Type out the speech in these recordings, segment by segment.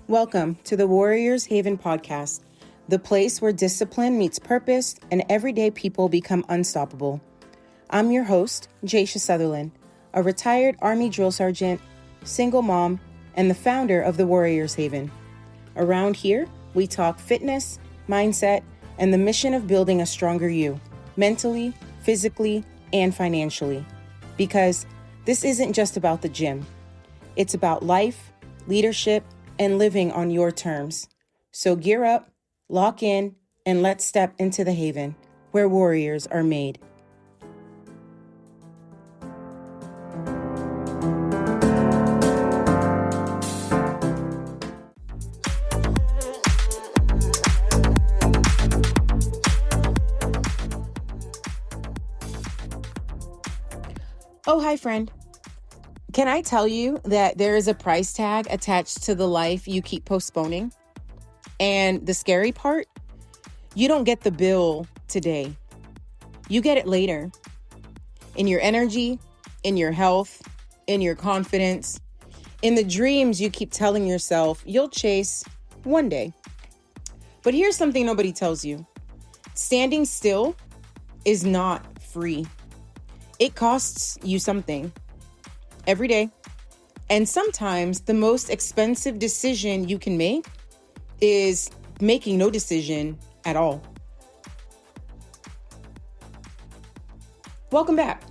Welcome to the Warriors Haven podcast, the place where discipline meets purpose and everyday people become unstoppable. I'm your host, Jaisha Sutherland, a retired Army drill sergeant, single mom, and the founder of the Warriors Haven. Around here, we talk fitness, mindset, and the mission of building a stronger you, mentally, physically, and financially. Because this isn't just about the gym. It's about life, leadership, and living on your terms. So gear up, lock in, and let's step into the haven where warriors are made. Oh, hi, friend. Can I tell you that there is a price tag attached to the life you keep postponing? And the scary part, you don't get the bill today. You get it later. In your energy, in your health, in your confidence, in the dreams you keep telling yourself you'll chase one day. But here's something nobody tells you. Standing still is not free. It costs you something. Every day. And sometimes the most expensive decision you can make is making no decision at all. Welcome back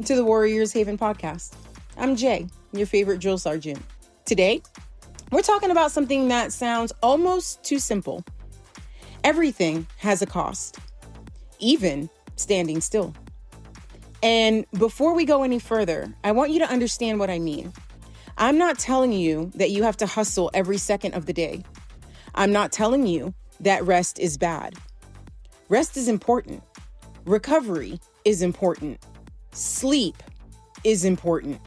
to the Warriors Haven podcast. I'm Jay, your favorite drill sergeant. Today, we're talking about something that sounds almost too simple. Everything has a cost, even standing still. And before we go any further, I want you to understand what I mean. I'm not telling you that you have to hustle every second of the day. I'm not telling you that rest is bad. Rest is important. Recovery is important. Sleep is important.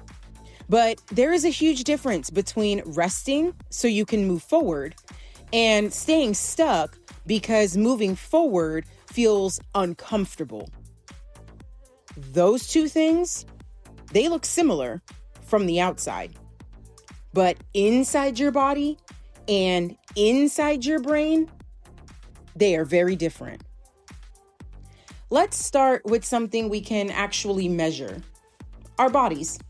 But there is a huge difference between resting so you can move forward and staying stuck because moving forward feels uncomfortable. Those two things, they look similar from the outside, but inside your body and inside your brain, they are very different. Let's start with something we can actually measure: our bodies.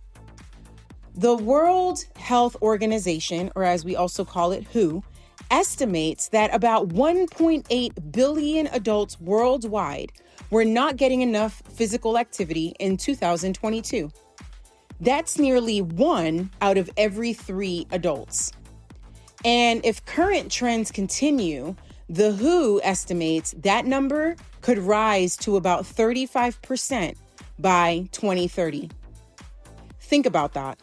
The World Health Organization, or as we also call it, WHO, estimates that about 1.8 billion adults worldwide were not getting enough physical activity in 2022. That's nearly 1 out of every 3 adults. And if current trends continue, the WHO estimates that number could rise to about 35% by 2030. Think about that.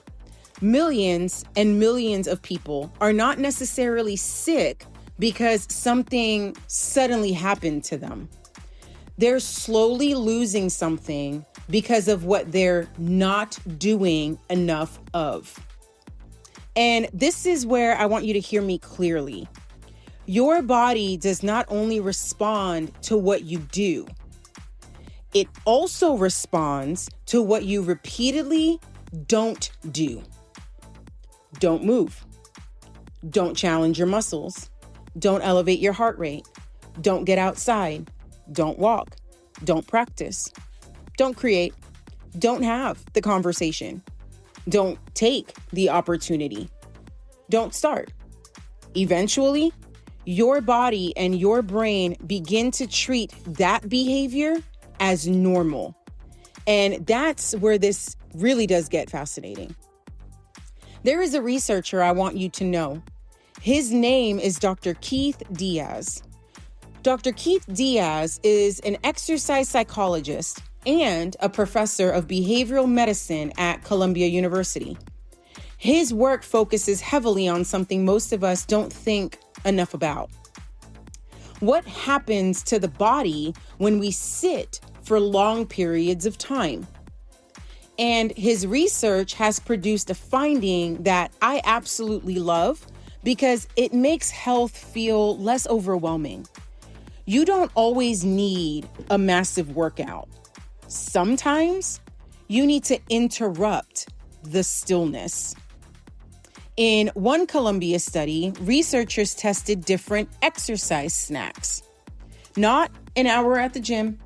Millions and millions of people are not necessarily sick because something suddenly happened to them. They're slowly losing something because of what they're not doing enough of. And this is where I want you to hear me clearly. Your body does not only respond to what you do, it also responds to what you repeatedly don't do. Don't move. Don't challenge your muscles. Don't elevate your heart rate. Don't get outside. Don't walk. Don't practice. Don't create. Don't have the conversation. Don't take the opportunity. Don't start. Eventually, your body and your brain begin to treat that behavior as normal. And that's where this really does get fascinating. There is a researcher I want you to know. His name is Dr. Keith Diaz. Dr. Keith Diaz is an exercise psychologist and a professor of behavioral medicine at Columbia University. His work focuses heavily on something most of us don't think enough about. What happens to the body when we sit for long periods of time? And his research has produced a finding that I absolutely love because it makes health feel less overwhelming. You don't always need a massive workout. Sometimes you need to interrupt the stillness. In one Columbia study, researchers tested different exercise snacks. Not an hour at the gym,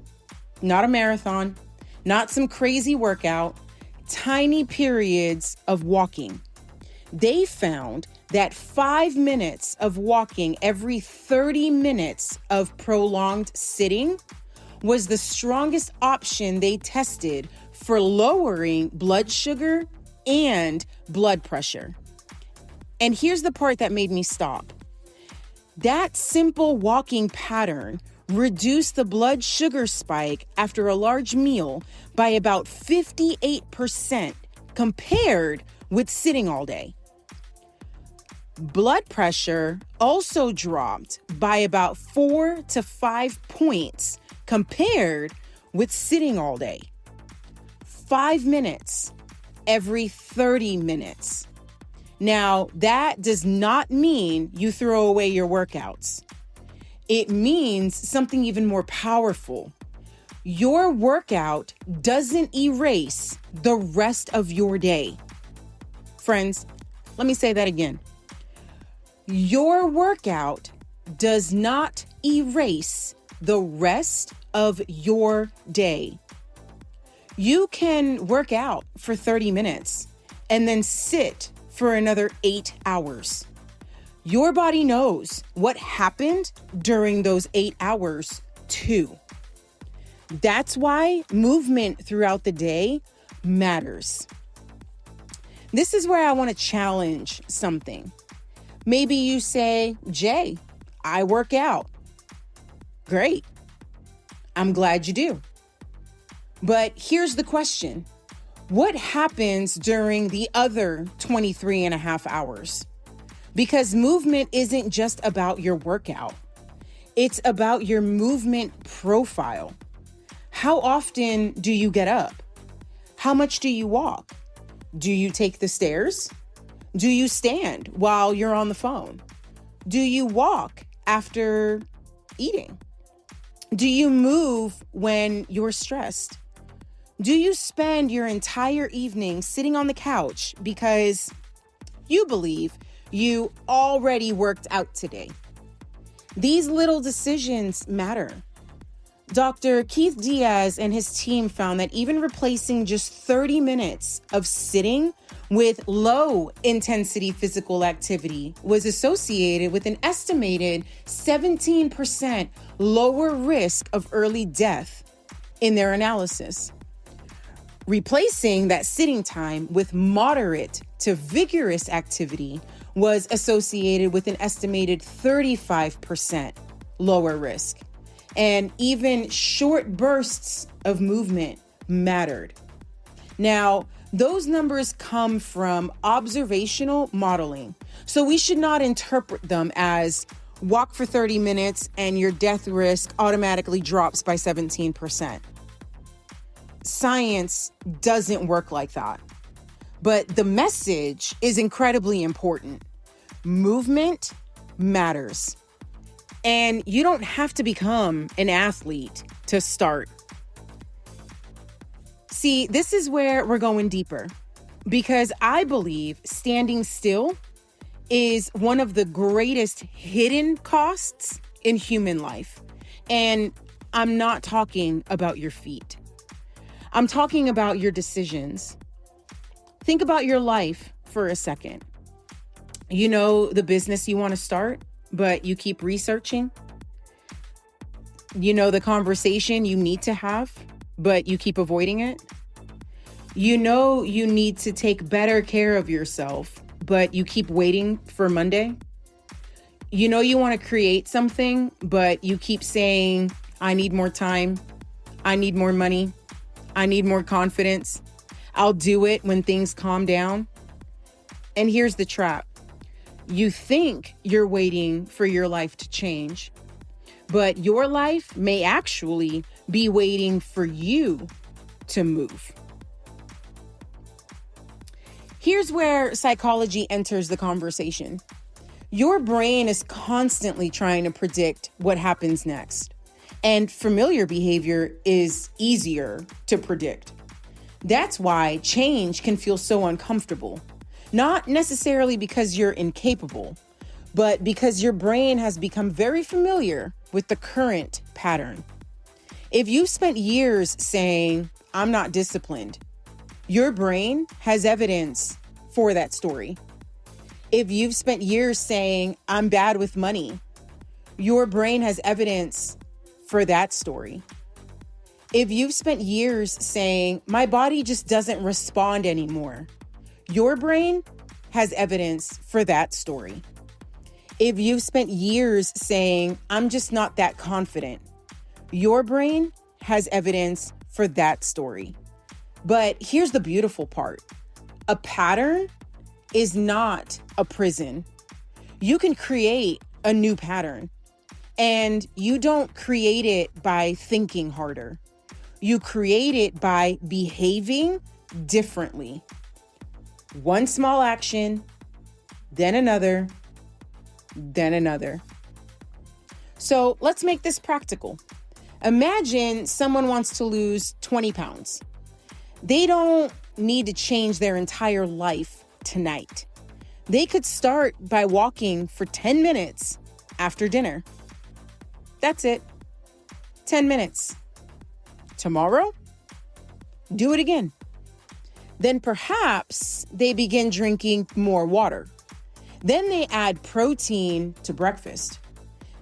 not a marathon, not some crazy workout, tiny periods of walking. They found that 5 minutes of walking every 30 minutes of prolonged sitting was the strongest option they tested for lowering blood sugar and blood pressure. And here's the part that made me stop. That simple walking pattern reduced the blood sugar spike after a large meal by about 58% compared with sitting all day. Blood pressure also dropped by about 4 to 5 points compared with sitting all day. 5 minutes every 30 minutes. Now, that does not mean you throw away your workouts. It means something even more powerful. Your workout doesn't erase the rest of your day. Friends, let me say that again. Your workout does not erase the rest of your day. You can work out for 30 minutes and then sit for another 8 hours. Your body knows what happened during those 8 hours too. That's why movement throughout the day matters. This is where I want to challenge something. Maybe you say, Jay, I work out. Great. I'm glad you do. But here's the question. What happens during the other 23 and a half hours? Because movement isn't just about your workout. It's about your movement profile. How often do you get up? How much do you walk? Do you take the stairs? Do you stand while you're on the phone? Do you walk after eating? Do you move when you're stressed? Do you spend your entire evening sitting on the couch because you believe you already worked out today? These little decisions matter. Dr. Keith Diaz and his team found that even replacing just 30 minutes of sitting with low intensity physical activity was associated with an estimated 17% lower risk of early death in their analysis. Replacing that sitting time with moderate to vigorous activity was associated with an estimated 35% lower risk. And even short bursts of movement mattered. Now, those numbers come from observational modeling, so we should not interpret them as walk for 30 minutes and your death risk automatically drops by 17%. Science doesn't work like that. But the message is incredibly important. Movement matters. And you don't have to become an athlete to start. See, this is where we're going deeper, because I believe standing still is one of the greatest hidden costs in human life. And I'm not talking about your feet. I'm talking about your decisions. Think about your life for a second. You know the business you want to start, but you keep researching. You know the conversation you need to have, but you keep avoiding it. You know you need to take better care of yourself, but you keep waiting for Monday. You know you want to create something, but you keep saying, I need more time. I need more money. I need more confidence. I'll do it when things calm down. And here's the trap. You think you're waiting for your life to change, but your life may actually be waiting for you to move. Here's where psychology enters the conversation. Your brain is constantly trying to predict what happens next, and familiar behavior is easier to predict. That's why change can feel so uncomfortable, Not necessarily because you're incapable, but because your brain has become very familiar with the current pattern. If you've spent years saying, I'm not disciplined, your brain has evidence for that story. If you've spent years saying, I'm bad with money, your brain has evidence for that story. If you've spent years saying, my body just doesn't respond anymore, your brain has evidence for that story. If you've spent years saying, I'm just not that confident, your brain has evidence for that story. But here's the beautiful part. A pattern is not a prison. You can create a new pattern, and you don't create it by thinking harder. You create it by behaving differently. One small action, then another, then another. So let's make this practical. Imagine someone wants to lose 20 pounds. They don't need to change their entire life tonight. They could start by walking for 10 minutes after dinner. That's it. 10 minutes. Tomorrow, do it again. Then perhaps they begin drinking more water. Then they add protein to breakfast.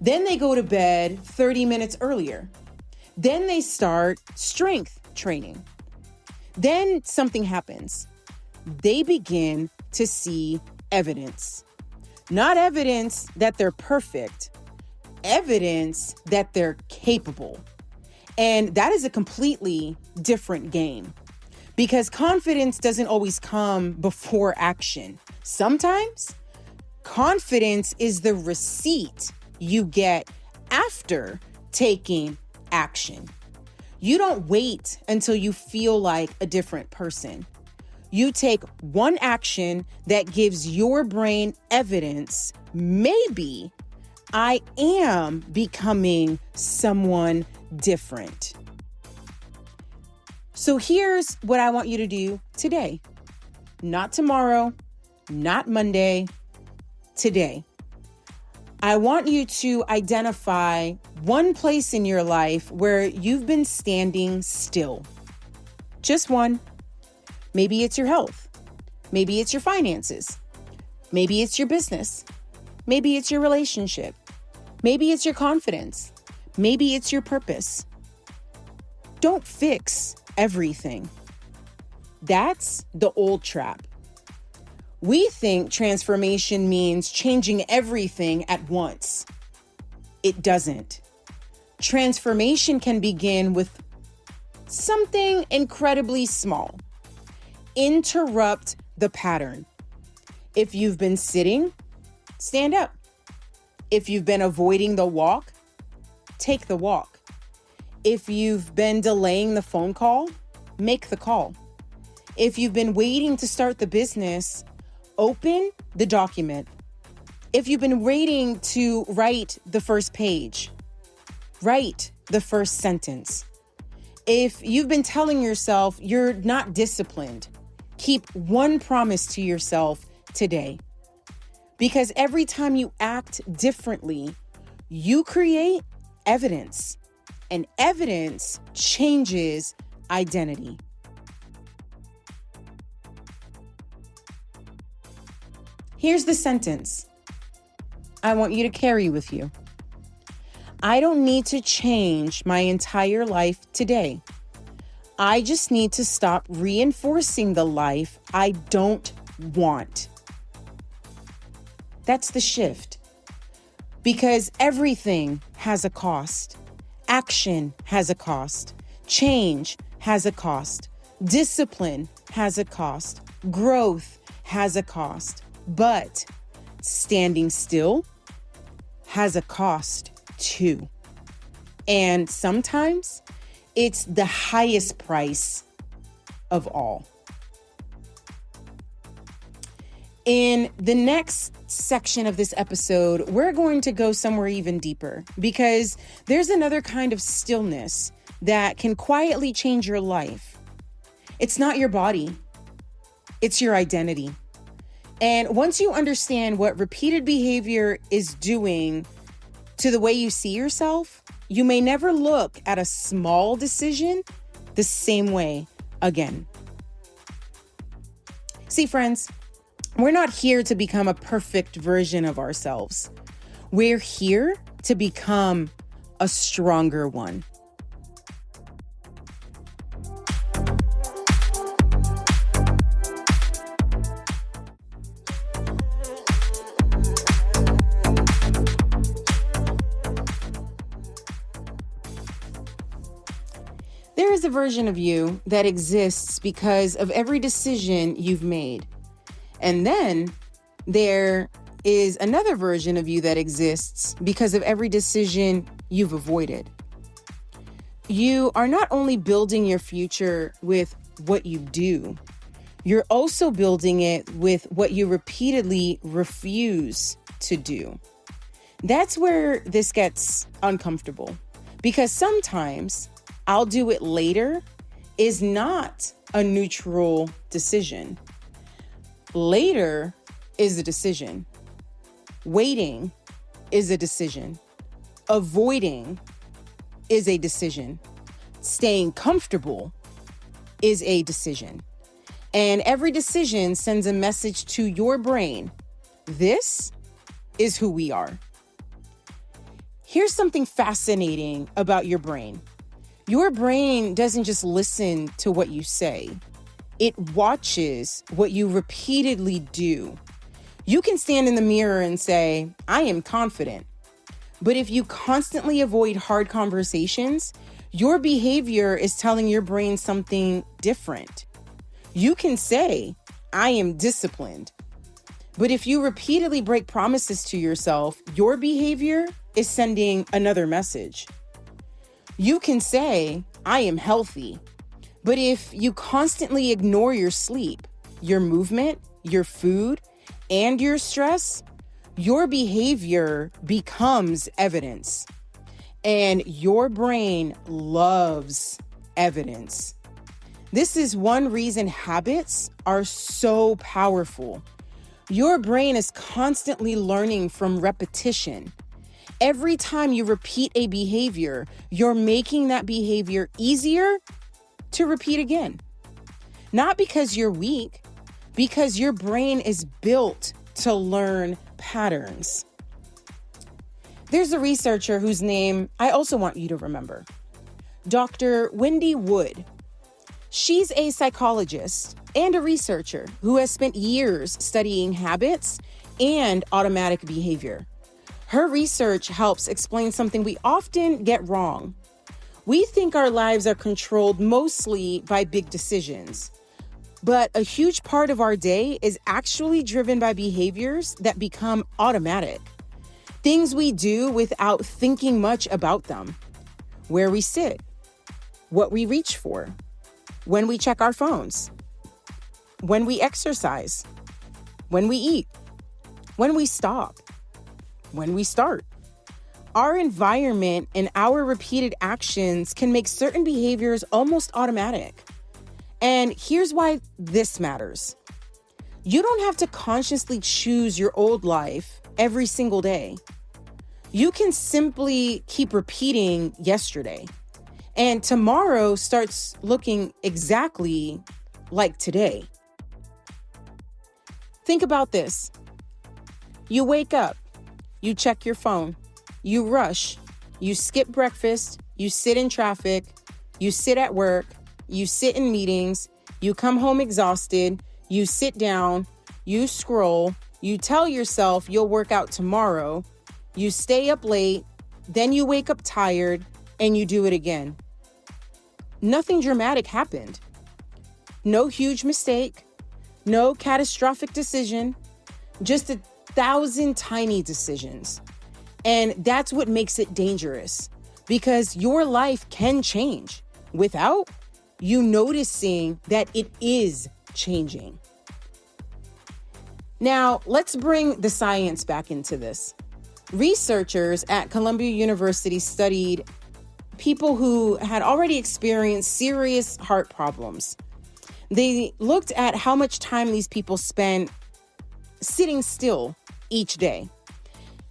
Then they go to bed 30 minutes earlier. Then they start strength training. Then something happens. They begin to see evidence. Not evidence that they're perfect, evidence that they're capable. And that is a completely different game, because confidence doesn't always come before action. Sometimes confidence is the receipt you get after taking action. You don't wait until you feel like a different person. You take one action that gives your brain evidence, maybe I am becoming someone different. So here's what I want you to do today. Not tomorrow, not Monday, today. I want you to identify one place in your life where you've been standing still. Just one. Maybe it's your health. Maybe it's your finances. Maybe it's your business. Maybe it's your relationship. Maybe it's your confidence. Maybe it's your purpose. Don't fix everything. That's the old trap. We think transformation means changing everything at once. It doesn't. Transformation can begin with something incredibly small. Interrupt the pattern. If you've been sitting, stand up. If you've been avoiding the walk, take the walk. If you've been delaying the phone call, make the call. If you've been waiting to start the business, open the document. If you've been waiting to write the first page, write the first sentence. If you've been telling yourself you're not disciplined, keep one promise to yourself today. Because every time you act differently, you create evidence, and evidence changes identity. Here's the sentence I want you to carry with you. I don't need to change my entire life today. I just need to stop reinforcing the life I don't want. That's the shift. Because everything has a cost. Action has a cost. Change has a cost. Discipline has a cost. Growth has a cost. But standing still has a cost too. And sometimes it's the highest price of all. In the next section of this episode, we're going to go somewhere even deeper, because there's another kind of stillness that can quietly change your life. It's not your body. It's your identity. And once you understand what repeated behavior is doing to the way you see yourself, you may never look at a small decision the same way again. See, friends, we're not here to become a perfect version of ourselves. We're here to become a stronger one. There is a version of you that exists because of every decision you've made. And then there is another version of you that exists because of every decision you've avoided. You are not only building your future with what you do, you're also building it with what you repeatedly refuse to do. That's where this gets uncomfortable, because sometimes I'll do it later is not a neutral decision. Later is a decision. Waiting is a decision. Avoiding is a decision. Staying comfortable is a decision. And every decision sends a message to your brain. This is who we are. Here's something fascinating about your brain. Your brain doesn't just listen to what you say. It watches what you repeatedly do. You can stand in the mirror and say, I am confident. But if you constantly avoid hard conversations, your behavior is telling your brain something different. You can say, I am disciplined. But if you repeatedly break promises to yourself, your behavior is sending another message. You can say, I am healthy. But if you constantly ignore your sleep, your movement, your food, and your stress, your behavior becomes evidence. And your brain loves evidence. This is one reason habits are so powerful. Your brain is constantly learning from repetition. Every time you repeat a behavior, you're making that behavior easier to repeat again. Not because you're weak, because your brain is built to learn patterns. There's a researcher whose name I also want you to remember, Dr. Wendy Wood. She's a psychologist and a researcher who has spent years studying habits and automatic behavior. Her research helps explain something we often get wrong. We think our lives are controlled mostly by big decisions, but a huge part of our day is actually driven by behaviors that become automatic. Things we do without thinking much about them. Where we sit, what we reach for, when we check our phones, when we exercise, when we eat, when we stop, when we start. Our environment and our repeated actions can make certain behaviors almost automatic. And here's why this matters. You don't have to consciously choose your old life every single day. You can simply keep repeating yesterday, and tomorrow starts looking exactly like today. Think about this. You wake up, you check your phone, you rush, you skip breakfast, you sit in traffic, you sit at work, you sit in meetings, you come home exhausted, you sit down, you scroll, you tell yourself you'll work out tomorrow, you stay up late, then you wake up tired, and you do it again. Nothing dramatic happened. No huge mistake, no catastrophic decision, just 1,000 tiny decisions. And that's what makes it dangerous, because your life can change without you noticing that it is changing. Now, let's bring the science back into this. Researchers at Columbia University studied people who had already experienced serious heart problems. They looked at how much time these people spent sitting still each day.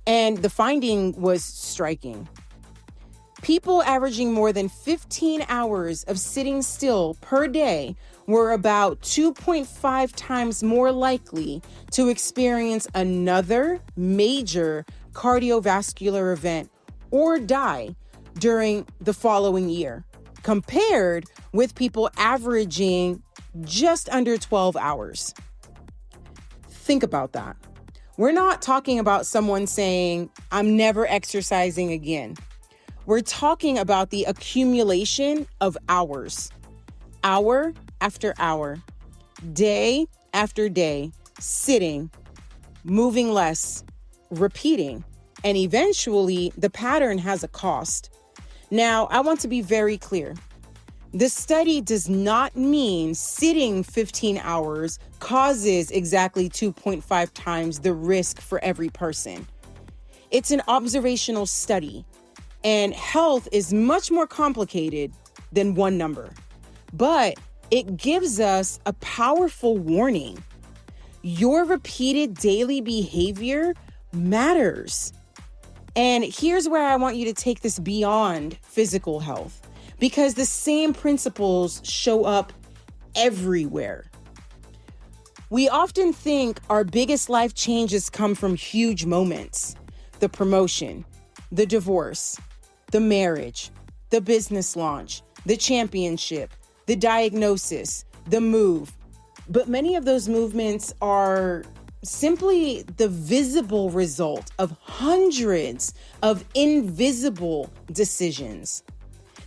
And the finding was striking. People averaging more than 15 hours of sitting still per day were about 2.5 times more likely to experience another major cardiovascular event or die during the following year, compared with people averaging just under 12 hours. Think about that. We're not talking about someone saying, I'm never exercising again. We're talking about the accumulation of hours, hour after hour, day after day, sitting, moving less, repeating, and eventually the pattern has a cost. Now, I want to be very clear. This study does not mean sitting 15 hours causes exactly 2.5 times the risk for every person. It's an observational study, and health is much more complicated than one number. But it gives us a powerful warning. Your repeated daily behavior matters. And here's where I want you to take this beyond physical health, because the same principles show up everywhere. We often think our biggest life changes come from huge moments: the promotion, the divorce, the marriage, the business launch, the championship, the diagnosis, the move. But many of those movements are simply the visible result of hundreds of invisible decisions.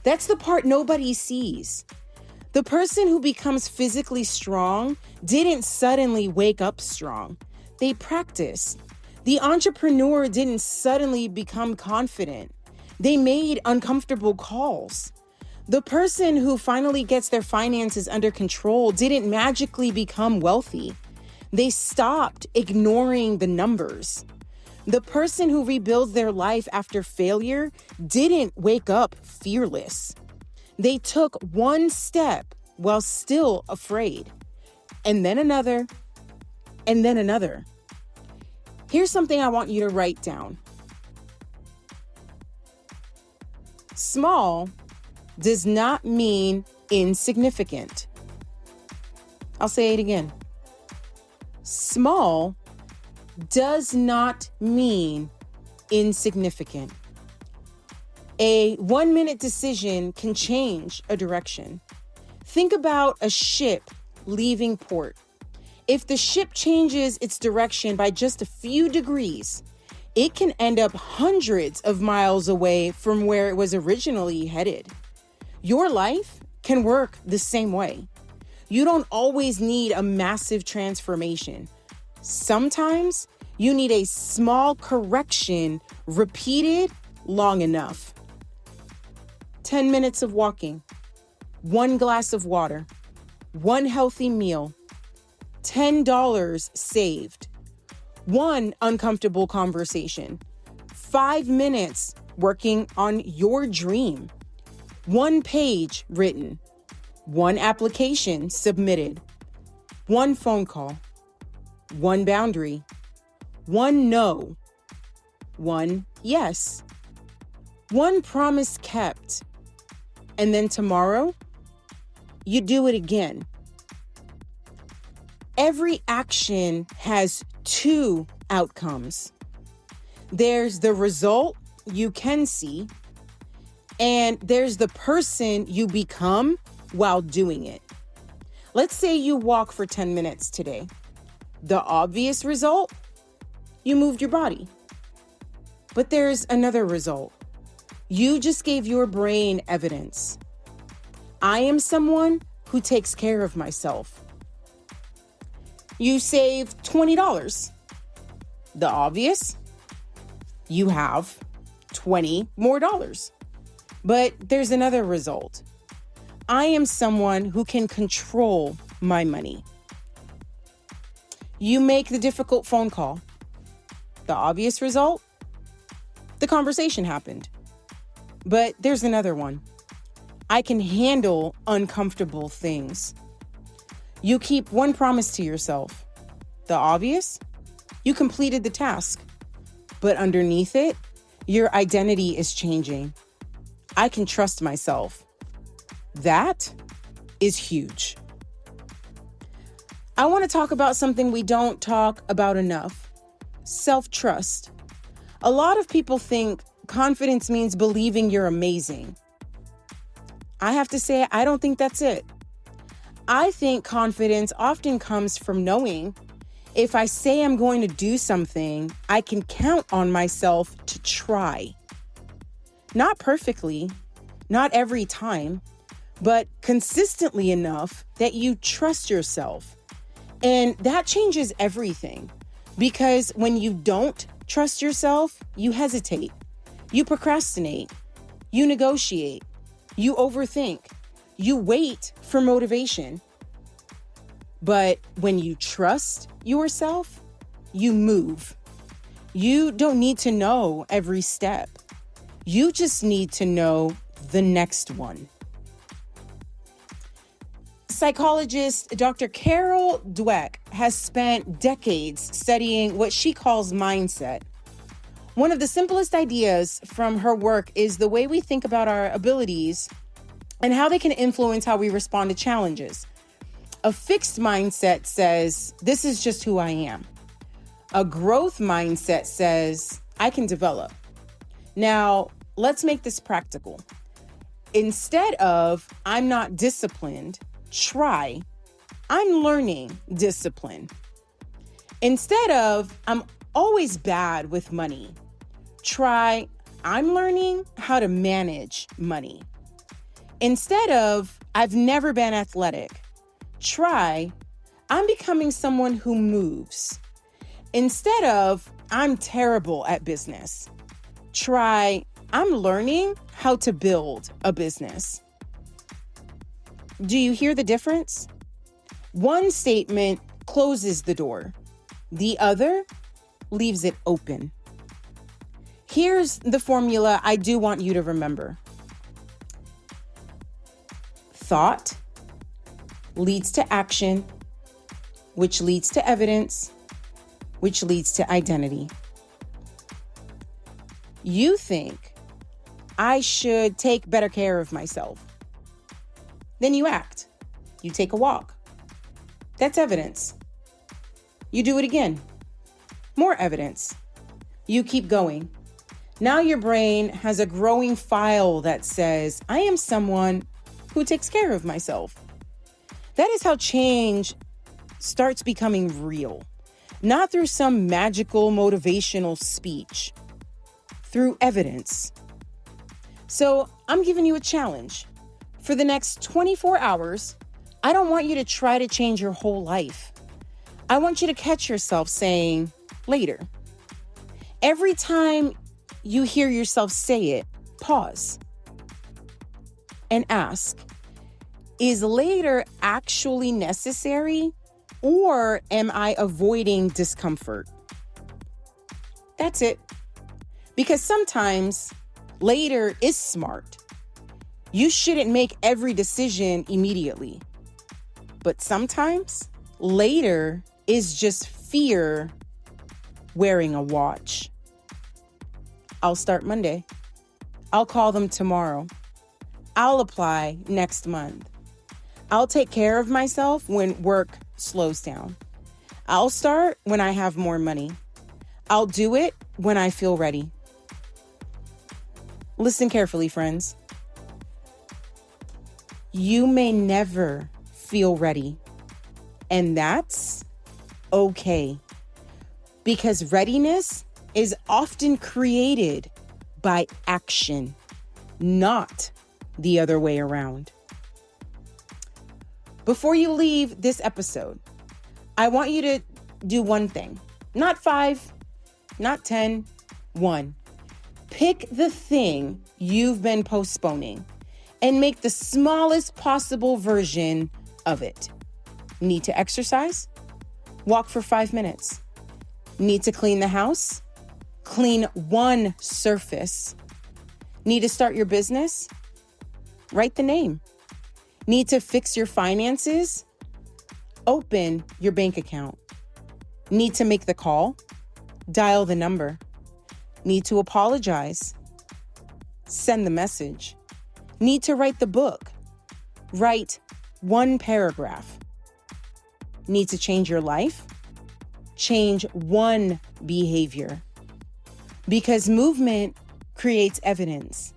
That's the part nobody sees. The person who becomes physically strong didn't suddenly wake up strong. They practiced. The entrepreneur didn't suddenly become confident. They made uncomfortable calls. The person who finally gets their finances under control didn't magically become wealthy. They stopped ignoring the numbers. The person who rebuilds their life after failure didn't wake up fearless. They took one step while still afraid, and then another, and then another. Here's something I want you to write down. Small does not mean insignificant. I'll say it again. Small does not mean insignificant. A 1-minute decision can change a direction. Think about a ship leaving port. If the ship changes its direction by just a few degrees, it can end up hundreds of miles away from where it was originally headed. Your life can work the same way. You don't always need a massive transformation. Sometimes you need a small correction repeated long enough. 10 minutes of walking, 1 glass of water, 1 healthy meal, $10 saved, 1 uncomfortable conversation, 5 minutes working on your dream, 1 page written, 1 application submitted, 1 phone call, 1 boundary, 1 no, 1 yes, 1 promise kept, and then tomorrow, you do it again. Every action has 2 outcomes. There's the result you can see, and there's the person you become while doing it. Let's say you walk for 10 minutes today. The obvious result, you moved your body. But there's another result. You just gave your brain evidence. I am someone who takes care of myself. You save $20. The obvious, you have $20 more. But there's another result. I am someone who can control my money. You make the difficult phone call. The obvious result, the conversation happened. But there's another one. I can handle uncomfortable things. You keep 1 promise to yourself. The obvious, You completed the task, but underneath it, your identity is changing. I can trust myself. That is huge. I want to talk about something we don't talk about enough: self-trust. A lot of people think confidence means believing you're amazing. I have to say, I don't think that's it. I think confidence often comes from knowing if I say I'm going to do something, I can count on myself to try. Not perfectly, not every time, but consistently enough that you trust yourself. And that changes everything, because when you don't trust yourself, you hesitate, you procrastinate, you negotiate, you overthink, you wait for motivation. But when you trust yourself, you move. You don't need to know every step. You just need to know the next one. Psychologist Dr. Carol Dweck has spent decades studying what she calls mindset. One of the simplest ideas from her work is the way we think about our abilities and how they can influence how we respond to challenges. A fixed mindset says, this is just who I am. A growth mindset says, I can develop. Now, let's make this practical. Instead of, I'm not disciplined, try, I'm learning discipline. Instead of, I'm always bad with money, try, I'm learning how to manage money. Instead of, I've never been athletic, try, I'm becoming someone who moves. Instead of, I'm terrible at business, try, I'm learning how to build a business. Do you hear the difference? One statement closes the door. The other leaves it open. Here's the formula I do want you to remember. Thought leads to action, which leads to evidence, which leads to identity. You think, I should take better care of myself. Then you act. You take a walk. That's evidence. You do it again. More evidence. You keep going. Now your brain has a growing file that says, I am someone who takes care of myself. That is how change starts becoming real. Not through some magical motivational speech, through evidence. So I'm giving you a challenge. For the next 24 hours, I don't want you to try to change your whole life. I want you to catch yourself saying, later. Every time you hear yourself say it, pause and ask, is later actually necessary, or am I avoiding discomfort? That's it. Because sometimes later is smart. You shouldn't make every decision immediately. But sometimes later is just fear wearing a watch. I'll start Monday. I'll call them tomorrow. I'll apply next month. I'll take care of myself when work slows down. I'll start when I have more money. I'll do it when I feel ready. Listen carefully, friends. You may never feel ready, and that's okay, because readiness is often created by action, not the other way around. Before you leave this episode, I want you to do one thing, not 5, not 10, 1. Pick the thing you've been postponing and make the smallest possible version of it. Need to exercise? Walk for 5 minutes. Need to clean the house? Clean one surface. Need to start your business? Write the name. Need to fix your finances? Open your bank account. Need to make the call? Dial the number. Need to apologize. Send the message. Need to write the book. Write one paragraph. Need to change your life? Change one behavior. Because movement creates evidence.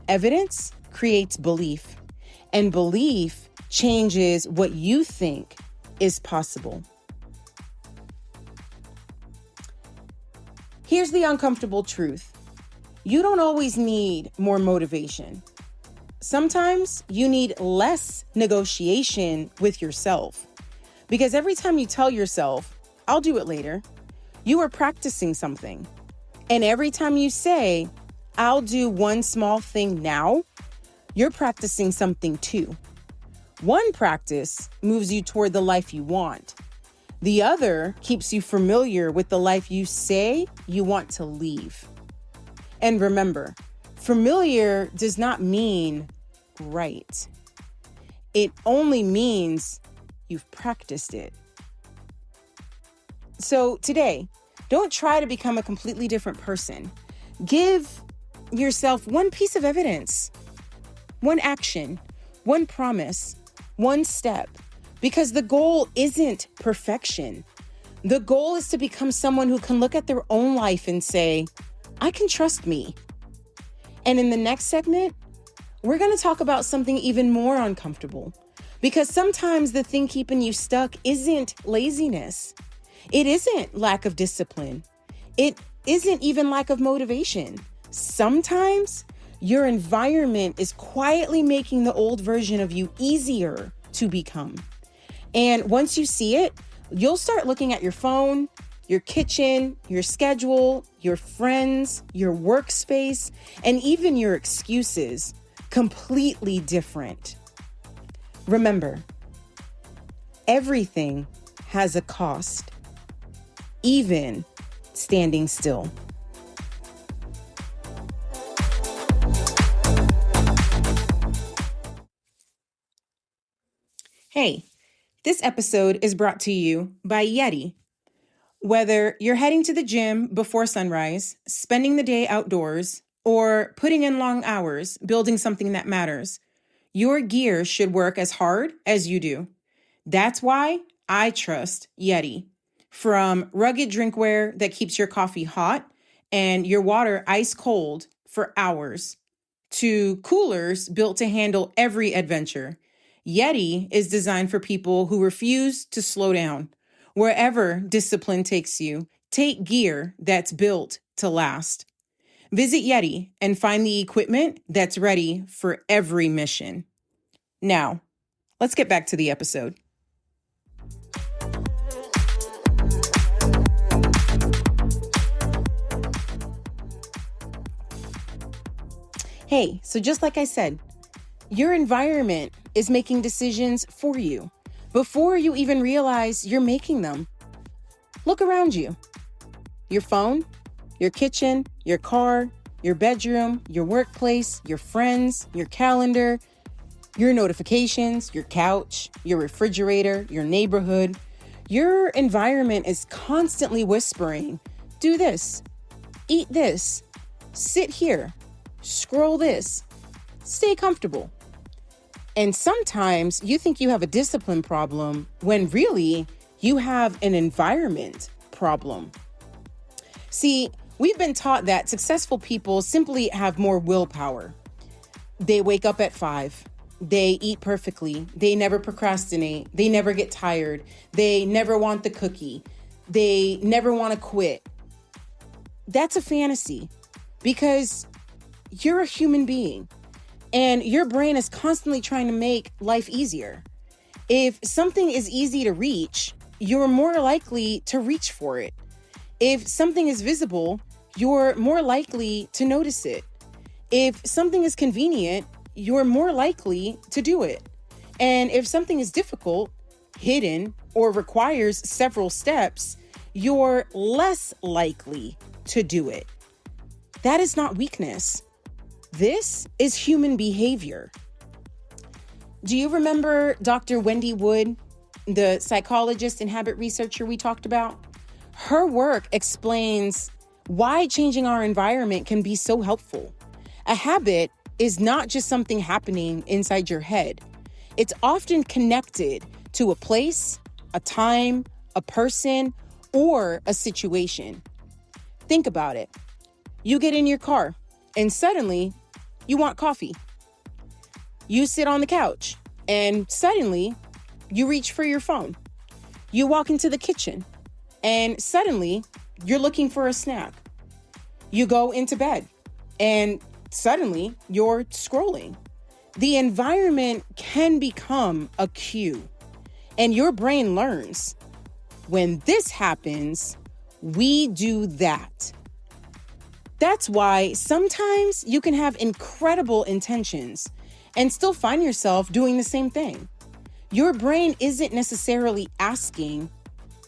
Evidence creates belief. And belief changes what you think is possible. Here's the uncomfortable truth. You don't always need more motivation. Sometimes you need less negotiation with yourself. Because every time you tell yourself, I'll do it later, you are practicing something. And every time you say, I'll do one small thing now, you're practicing something too. One practice moves you toward the life you want. The other keeps you familiar with the life you say you want to leave. And remember, familiar does not mean right. It only means you've practiced it. So today, don't try to become a completely different person. Give yourself one piece of evidence, one action, one promise, one step, because the goal isn't perfection. The goal is to become someone who can look at their own life and say, I can trust me. And in the next segment, we're going to talk about something even more uncomfortable, because sometimes the thing keeping you stuck isn't laziness. It isn't lack of discipline. It isn't even lack of motivation. Sometimes your environment is quietly making the old version of you easier to become. And once you see it, you'll start looking at your phone, your kitchen, your schedule, your friends, your workspace, and even your excuses completely different. Remember, everything has a cost, even standing still. Hey, this episode is brought to you by Yeti. Whether you're heading to the gym before sunrise, spending the day outdoors, or putting in long hours building something that matters, your gear should work as hard as you do. That's why I trust Yeti. From rugged drinkware that keeps your coffee hot and your water ice cold for hours, to coolers built to handle every adventure, Yeti is designed for people who refuse to slow down. Wherever discipline takes you, take gear that's built to last. Visit Yeti and find the equipment that's ready for every mission. Now, let's get back to the episode. Hey, so just like I said, your environment is making decisions for you before you even realize you're making them. Look around you. Your phone, your kitchen, your car, your bedroom, your workplace, your friends, your calendar, your notifications, your couch, your refrigerator, your neighborhood. Your environment is constantly whispering, do this, eat this, sit here, scroll this, stay comfortable. And sometimes you think you have a discipline problem when really you have an environment problem. See, we've been taught that successful people simply have more willpower. They wake up at 5. They eat perfectly. They never procrastinate. They never get tired. They never want the cookie. They never want to quit. That's a fantasy because you're a human being. And your brain is constantly trying to make life easier. If something is easy to reach, you're more likely to reach for it. If something is visible, you're more likely to notice it. If something is convenient, you're more likely to do it. And if something is difficult, hidden, or requires several steps, you're less likely to do it. That is not weakness. This is human behavior. Do you remember Dr. Wendy Wood, the psychologist and habit researcher we talked about? Her work explains why changing our environment can be so helpful. A habit is not just something happening inside your head. It's often connected to a place, a time, a person, or a situation. Think about it. You get in your car and suddenly you want coffee. You sit on the couch and suddenly you reach for your phone. You walk into the kitchen and suddenly you're looking for a snack. You go into bed and suddenly you're scrolling. The environment can become a cue, and your brain learns. When this happens, we do that. That's why sometimes you can have incredible intentions and still find yourself doing the same thing. Your brain isn't necessarily asking,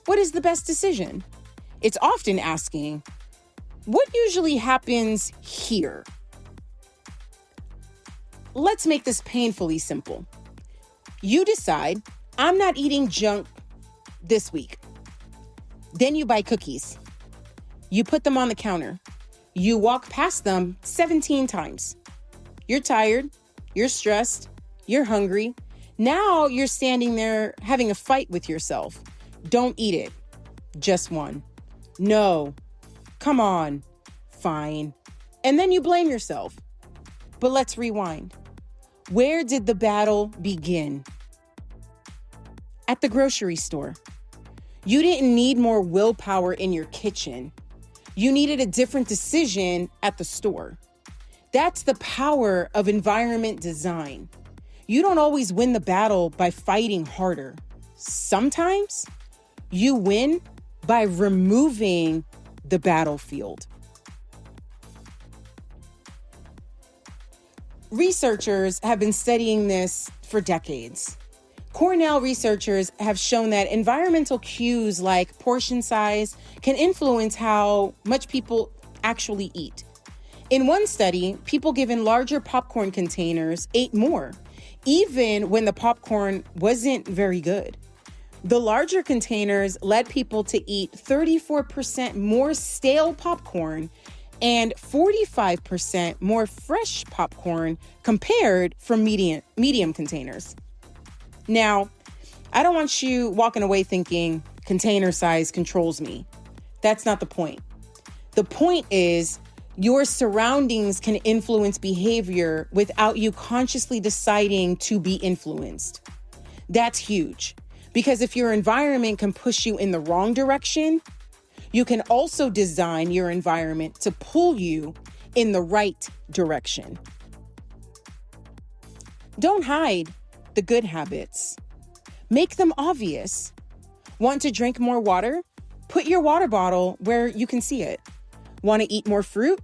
what is the best decision? It's often asking, what usually happens here? Let's make this painfully simple. You decide, I'm not eating junk this week. Then you buy cookies. You put them on the counter. You walk past them 17 times. You're tired. You're stressed. You're hungry. Now you're standing there having a fight with yourself. Don't eat it. Just one. No. Come on. Fine. And then you blame yourself. But let's rewind. Where did the battle begin? At the grocery store. You didn't need more willpower in your kitchen. You needed a different decision at the store. That's the power of environment design. You don't always win the battle by fighting harder. Sometimes you win by removing the battlefield. Researchers have been studying this for decades. Cornell researchers have shown that environmental cues like portion size can influence how much people actually eat. In one study, people given larger popcorn containers ate more, even when the popcorn wasn't very good. The larger containers led people to eat 34% more stale popcorn and 45% more fresh popcorn compared from medium containers. Now, I don't want you walking away thinking container size controls me. That's not the point. The point is your surroundings can influence behavior without you consciously deciding to be influenced. That's huge, because if your environment can push you in the wrong direction, you can also design your environment to pull you in the right direction. Don't hide the good habits. Make them obvious. Want to drink more water? Put your water bottle where you can see it. Want to eat more fruit?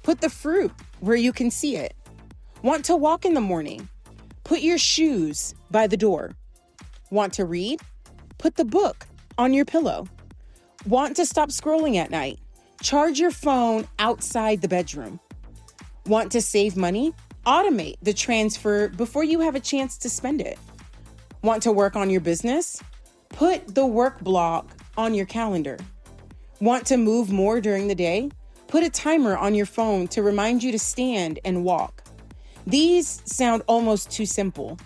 Put the fruit where you can see it. Want to walk in the morning? Put your shoes by the door. Want to read? Put the book on your pillow. Want to stop scrolling at night? Charge your phone outside the bedroom. Want to save money? Automate the transfer before you have a chance to spend it. Want to work on your business? Put the work block on your calendar. Want to move more during the day? Put a timer on your phone to remind you to stand and walk. These sound almost too simple,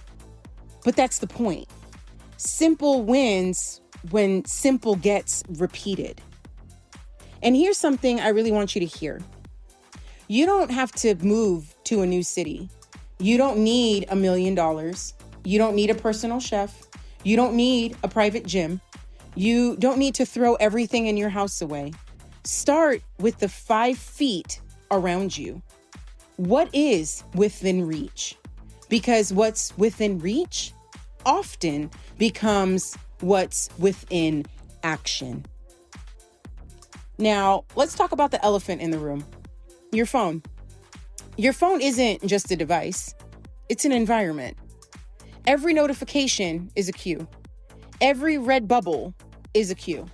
but that's the point. Simple wins when simple gets repeated. And here's something I really want you to hear. You don't have to move to a new city. You don't need $1 million. You don't need a personal chef. You don't need a private gym. You don't need to throw everything in your house away. Start with the 5 feet around you. What is within reach? Because what's within reach often becomes what's within action. Now, let's talk about the elephant in the room. Your phone. Your phone isn't just a device. It's an environment. Every notification is a cue. Every red bubble is a cue.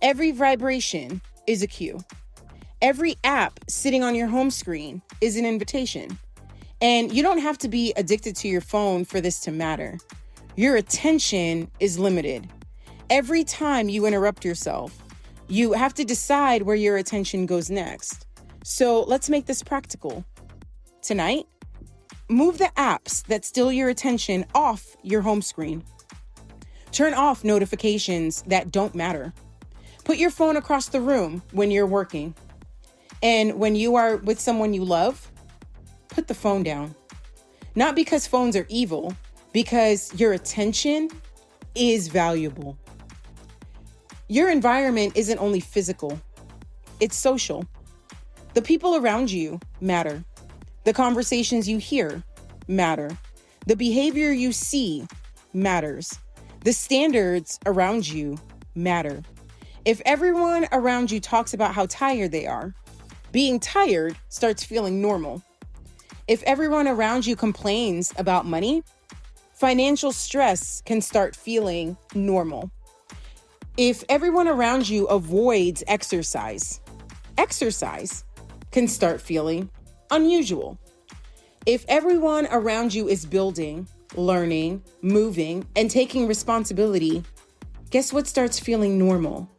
Every vibration is a cue. Every app sitting on your home screen is an invitation. And you don't have to be addicted to your phone for this to matter. Your attention is limited. Every time you interrupt yourself, You have to decide where your attention goes next. So let's make this practical. Tonight, move the apps that steal your attention off your home screen. Turn off notifications that don't matter. Put your phone across the room when you're working. And when you are with someone you love, put the phone down. Not because phones are evil, because your attention is valuable. Your environment isn't only physical, it's social. The people around you matter. The conversations you hear matter. The behavior you see matters. The standards around you matter. If everyone around you talks about how tired they are, being tired starts feeling normal. If everyone around you complains about money, financial stress can start feeling normal. If everyone around you avoids exercise can start feeling unusual. If everyone around you is building, learning, moving, and taking responsibility, guess what starts feeling normal?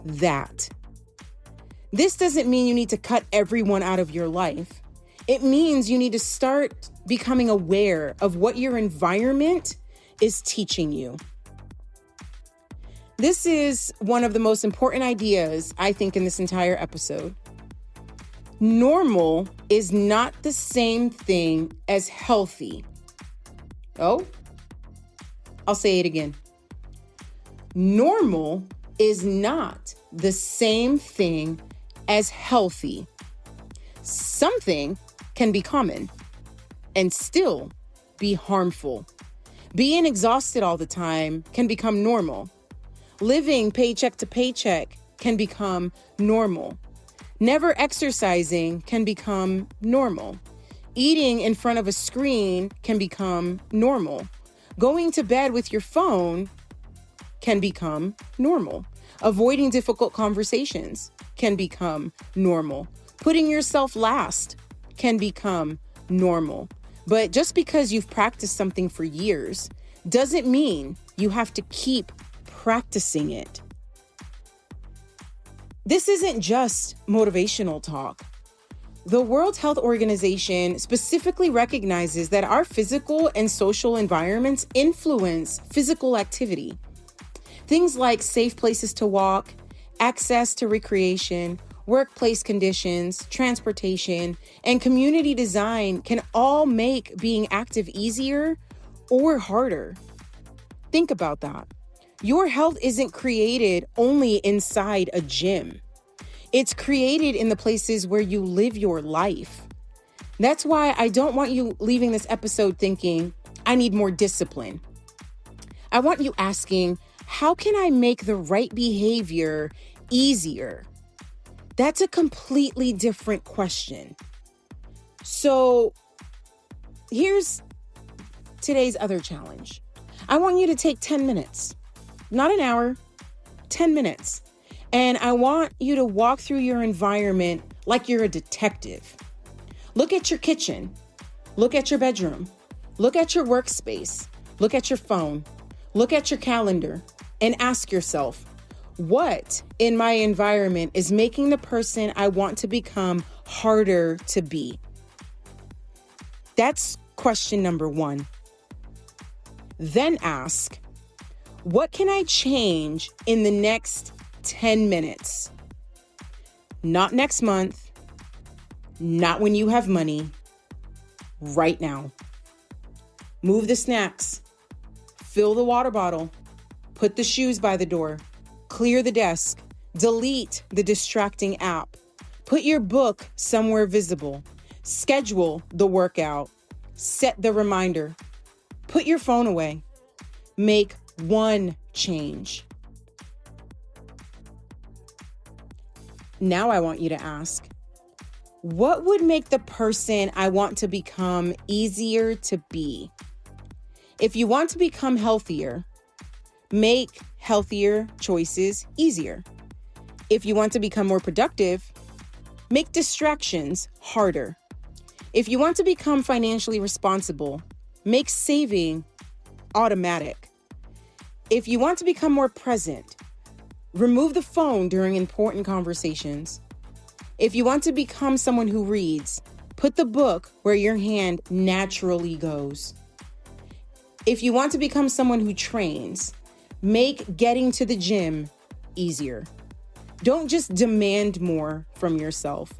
That. This doesn't mean you need to cut everyone out of your life. It means you need to start becoming aware of what your environment is teaching you. This is one of the most important ideas, I think, in this entire episode. Normal is not the same thing as healthy. Oh, I'll say it again. Normal is not the same thing as healthy. Something can be common and still be harmful. Being exhausted all the time can become normal. Living paycheck to paycheck can become normal. Never exercising can become normal. Eating in front of a screen can become normal. Going to bed with your phone can become normal. Avoiding difficult conversations can become normal. Putting yourself last can become normal. But just because you've practiced something for years doesn't mean you have to keep practicing it. This isn't just motivational talk. The World Health Organization specifically recognizes that our physical and social environments influence physical activity. Things like safe places to walk, access to recreation, workplace conditions, transportation, and community design can all make being active easier or harder. Think about that. Your health isn't created only inside a gym. It's created in the places where you live your life. That's why I don't want you leaving this episode thinking, I need more discipline. I want you asking, how can I make the right behavior easier? That's a completely different question. So here's today's other challenge. I want you to take 10 minutes, not an hour, 10 minutes. And I want you to walk through your environment like you're a detective. Look at your kitchen. Look at your bedroom. Look at your workspace. Look at your phone. Look at your calendar and ask yourself, what in my environment is making the person I want to become harder to be? That's question number one. Then ask, what can I change in the next 10 minutes? Not next month, not when you have money, right now. Move the snacks, fill the water bottle, put the shoes by the door, clear the desk, delete the distracting app, put your book somewhere visible, schedule the workout, set the reminder, put your phone away, make one change. Now I want you to ask, what would make the person I want to become easier to be? If you want to become healthier, make healthier choices easier. If you want to become more productive, make distractions harder. If you want to become financially responsible, make saving automatic. If you want to become more present, Remove the phone during important conversations. If you want to become someone who reads, put the book where your hand naturally goes. If you want to become someone who trains, make getting to the gym easier. Don't just demand more from yourself.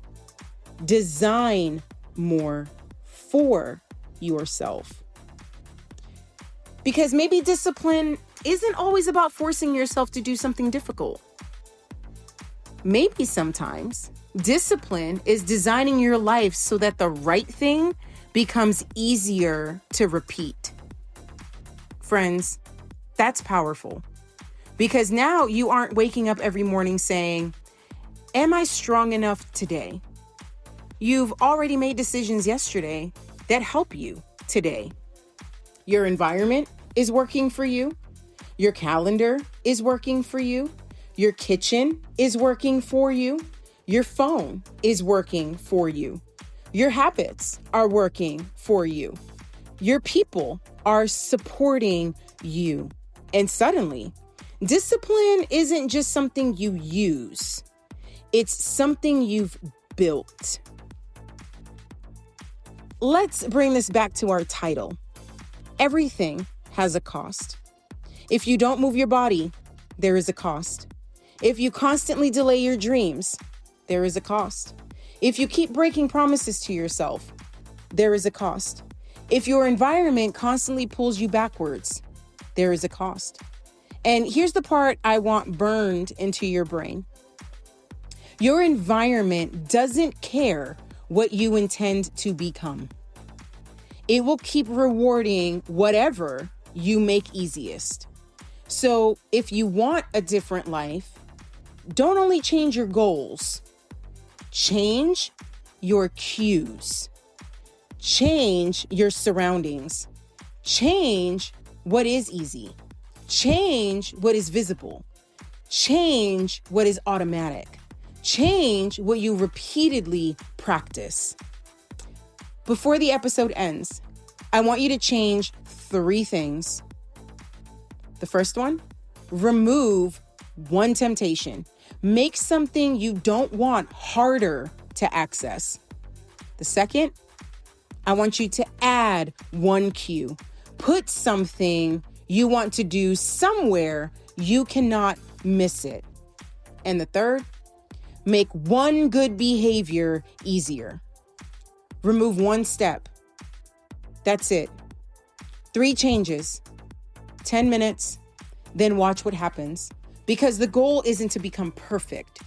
Design more for yourself. Because maybe discipline isn't always about forcing yourself to do something difficult. Maybe sometimes discipline is designing your life so that the right thing becomes easier to repeat. Friends, that's powerful. Because now you aren't waking up every morning saying, am I strong enough today? You've already made decisions yesterday that help you today. Your environment is working for you. Your calendar is working for you. Your kitchen is working for you. Your phone is working for you. Your habits are working for you. Your people are supporting you. And suddenly, discipline isn't just something you use. It's something you've built. Let's bring this back to our title. Everything has a cost. If you don't move your body, there is a cost. If you constantly delay your dreams, there is a cost. If you keep breaking promises to yourself, there is a cost. If your environment constantly pulls you backwards, there is a cost. And here's the part I want burned into your brain. Your environment doesn't care what you intend to become. It will keep rewarding whatever you make easiest. So if you want a different life, don't only change your goals, change your cues, change your surroundings, change what is easy, change what is visible, change what is automatic, change what you repeatedly practice. Before the episode ends, I want you to change 3 things. The first one, remove one temptation. Make something you don't want harder to access. The second, I want you to add one cue. Put something you want to do somewhere you cannot miss it. And the third, make one good behavior easier. Remove one step. That's it. 3 changes, 10 minutes, then watch what happens. Because the goal isn't to become perfect.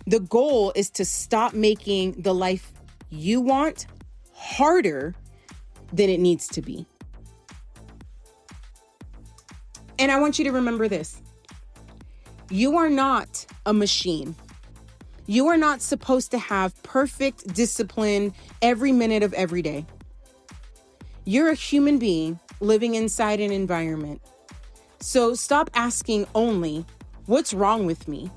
The goal is to stop making the life you want harder than it needs to be. And I want you to remember this. You are not a machine. You are not supposed to have perfect discipline every minute of every day. You're a human being living inside an environment. So stop asking only, what's wrong with me?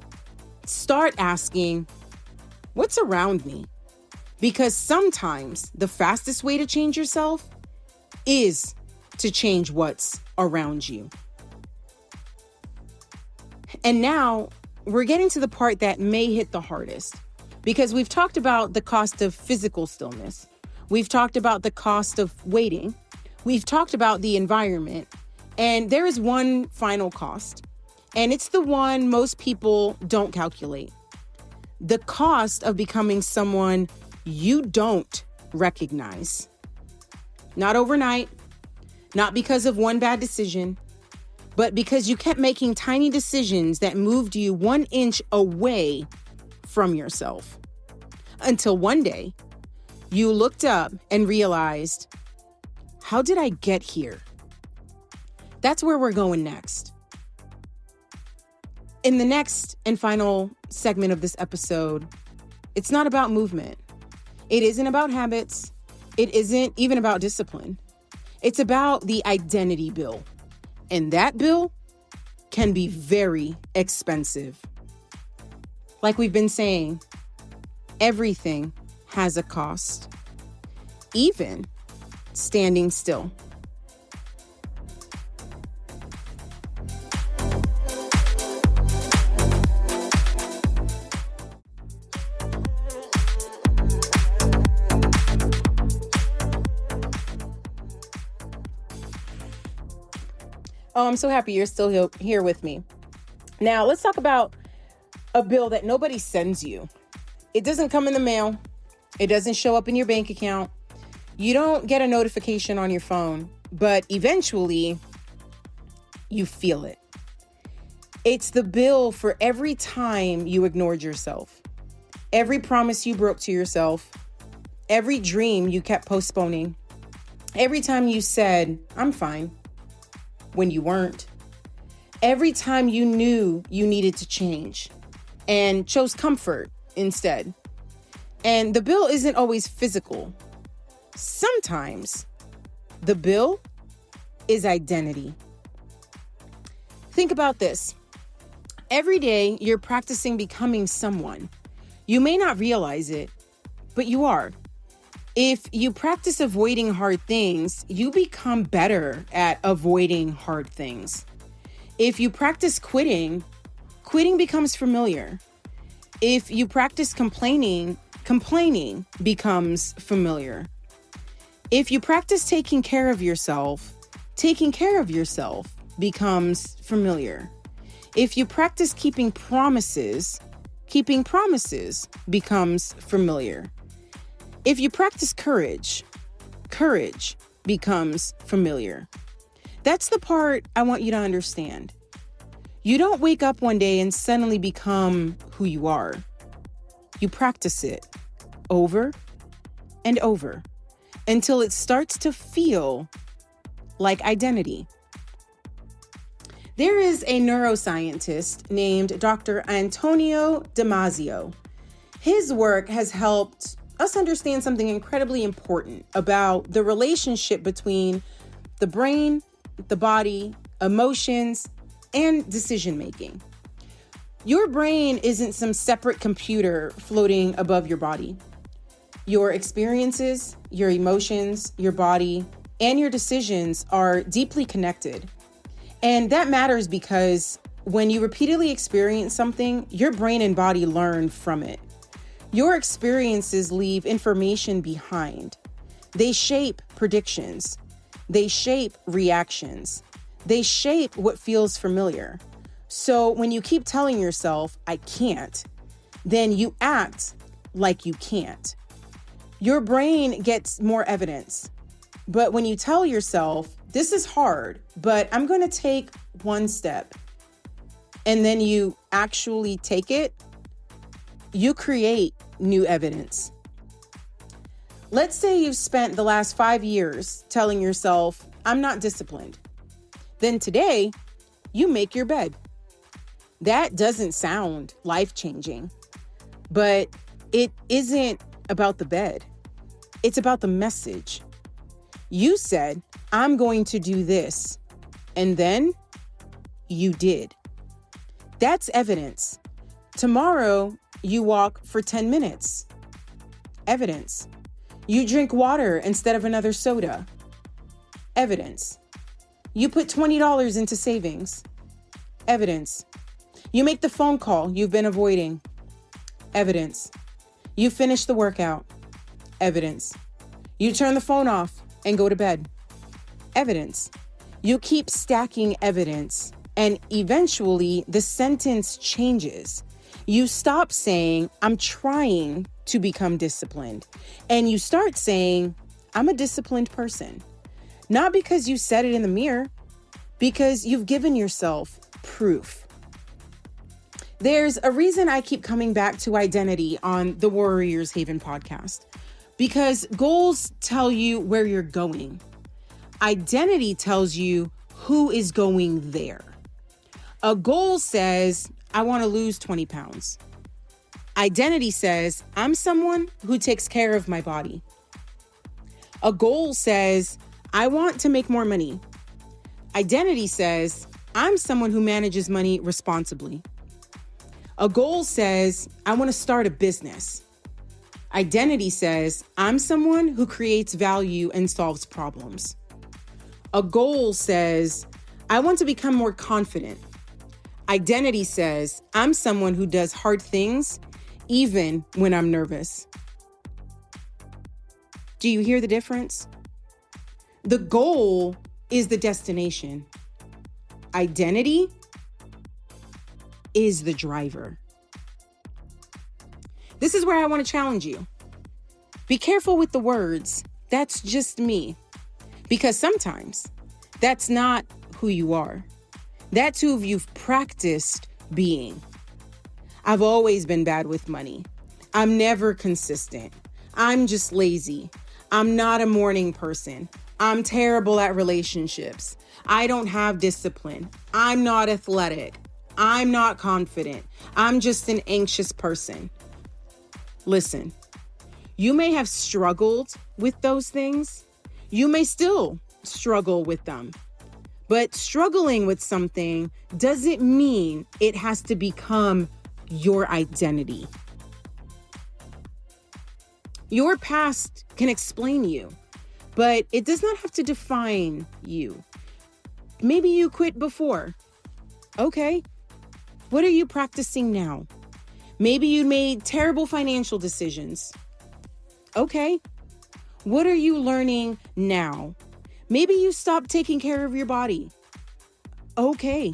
Start asking, what's around me? Because sometimes the fastest way to change yourself is to change what's around you. And now we're getting to the part that may hit the hardest, because we've talked about the cost of physical stillness. We've talked about the cost of waiting. We've talked about the environment. And there is one final cost. And it's the one most people don't calculate. The cost of becoming someone you don't recognize. Not overnight, not because of one bad decision, but because you kept making tiny decisions that moved you 1 inch away from yourself. Until one day, you looked up and realized, how did I get here? That's where we're going next. In the next and final segment of this episode, it's not about movement. It isn't about habits. It isn't even about discipline. It's about the identity bill. And that bill can be very expensive. Like we've been saying, everything has a cost, even standing still. Oh, I'm so happy you're still here with me. Now, let's talk about a bill that nobody sends you. It doesn't come in the mail. It doesn't show up in your bank account. You don't get a notification on your phone, but eventually you feel it. It's the bill for every time you ignored yourself, every promise you broke to yourself, every dream you kept postponing, every time you said, "I'm fine," when you weren't, every time you knew you needed to change and chose comfort instead. And the bill isn't always physical. Sometimes the bill is identity. Think about this. Every day you're practicing becoming someone. You may not realize it, but you are. If you practice avoiding hard things, you become better at avoiding hard things. If you practice quitting, quitting becomes familiar. If you practice complaining, complaining becomes familiar. If you practice taking care of yourself, taking care of yourself becomes familiar. If you practice keeping promises, keeping promises becomes familiar. If you practice courage, courage becomes familiar. That's the part I want you to understand. You don't wake up one day and suddenly become who you are. You practice it over and over until it starts to feel like identity. There is a neuroscientist named Dr. Antonio Damasio. His work has helped us understand something incredibly important about the relationship between the brain, the body, emotions, and decision-making. Your brain isn't some separate computer floating above your body. Your experiences, your emotions, your body, and your decisions are deeply connected. And that matters because when you repeatedly experience something, your brain and body learn from it. Your experiences leave information behind. They shape predictions. They shape reactions. They shape what feels familiar. So when you keep telling yourself, "I can't," then you act like you can't. Your brain gets more evidence. But when you tell yourself, "This is hard, but I'm going to take one step," and then you actually take it, you create new evidence. Let's say you've spent the last 5 years telling yourself, "I'm not disciplined." Then today, you make your bed. That doesn't sound life-changing, but it isn't about the bed. It's about the message. You said, "I'm going to do this," and then you did. That's evidence. Tomorrow, you walk for 10 minutes. Evidence. You drink water instead of another soda. Evidence. You put $20 into savings. Evidence. You make the phone call you've been avoiding. Evidence. You finish the workout. Evidence. You turn the phone off and go to bed. Evidence. You keep stacking evidence, and eventually the sentence changes. You stop saying, "I'm trying to become disciplined," and you start saying, "I'm a disciplined person." Not because you said it in the mirror, because you've given yourself proof. There's a reason I keep coming back to identity on the Warriors Haven podcast, because goals tell you where you're going. Identity tells you who is going there. A goal says, "I want to lose 20 pounds. Identity says, "I'm someone who takes care of my body." A goal says, "I want to make more money." Identity says, "I'm someone who manages money responsibly." A goal says, "I want to start a business." Identity says, "I'm someone who creates value and solves problems." A goal says, "I want to become more confident." Identity says, "I'm someone who does hard things even when I'm nervous." Do you hear the difference? The goal is the destination. identity is the driver. This is where I want to challenge you. Be careful with the words, "That's just me," because sometimes that's not who you are. That's who you've practiced being. I've always been bad with money. I'm never consistent. I'm just lazy. I'm not a morning person. I'm terrible at relationships. I don't have discipline. I'm not athletic. I'm not confident. I'm just an anxious person. Listen, you may have struggled with those things. You may still struggle with them. But struggling with something doesn't mean it has to become your identity. Your past can explain you, but it does not have to define you. Maybe you quit before. Okay. What are you practicing now? Maybe you made terrible financial decisions. Okay. What are you learning now? Maybe you stopped taking care of your body. Okay.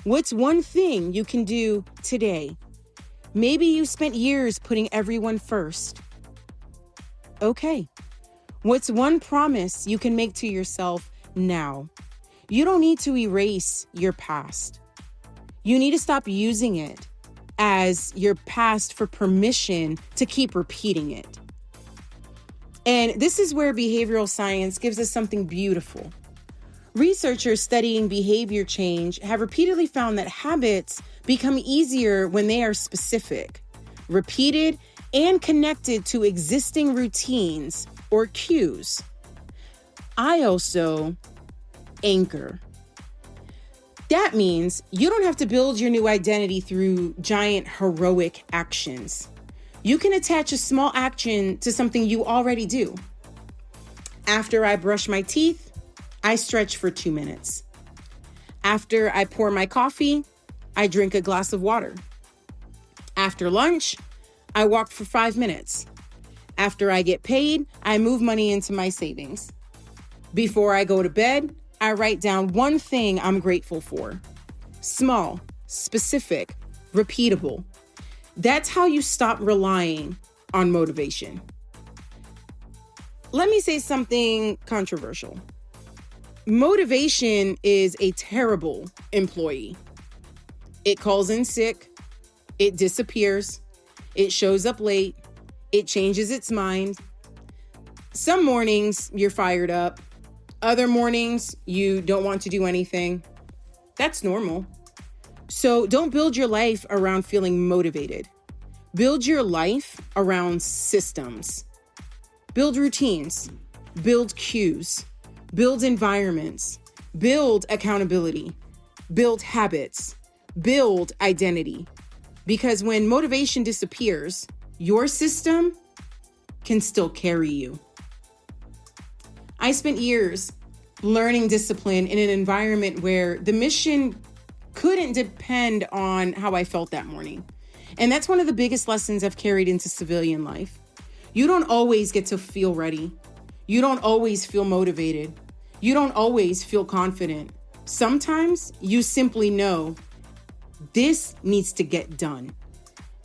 What's one thing you can do today? Maybe you spent years putting everyone first. Okay. What's one promise you can make to yourself now? You don't need to erase your past. You need to stop using it as your past for permission to keep repeating it. And this is where behavioral science gives us something beautiful. Researchers studying behavior change have repeatedly found that habits become easier when they are specific, repeated, and connected to existing routines or cues. I also anchor. That means you don't have to build your new identity through giant heroic actions. You can attach a small action to something you already do. After I brush my teeth, I stretch for 2 minutes. After I pour my coffee, I drink a glass of water. After lunch, I walk for 5 minutes. After I get paid, I move money into my savings. Before I go to bed, I write down one thing I'm grateful for. Small, specific, repeatable. That's how you stop relying on motivation. Let me say something controversial. Motivation is a terrible employee. It calls in sick. It disappears. It shows up late. It changes its mind. Some mornings you're fired up. Other mornings you don't want to do anything. That's normal. So don't build your life around feeling motivated. Build your life around systems. Build routines. Build cues. Build environments. Build accountability. Build habits. Build identity. Because when motivation disappears, your system can still carry you. I spent years learning discipline in an environment where the mission couldn't depend on how I felt that morning. And that's one of the biggest lessons I've carried into civilian life. You don't always get to feel ready. You don't always feel motivated. You don't always feel confident. Sometimes you simply know this needs to get done.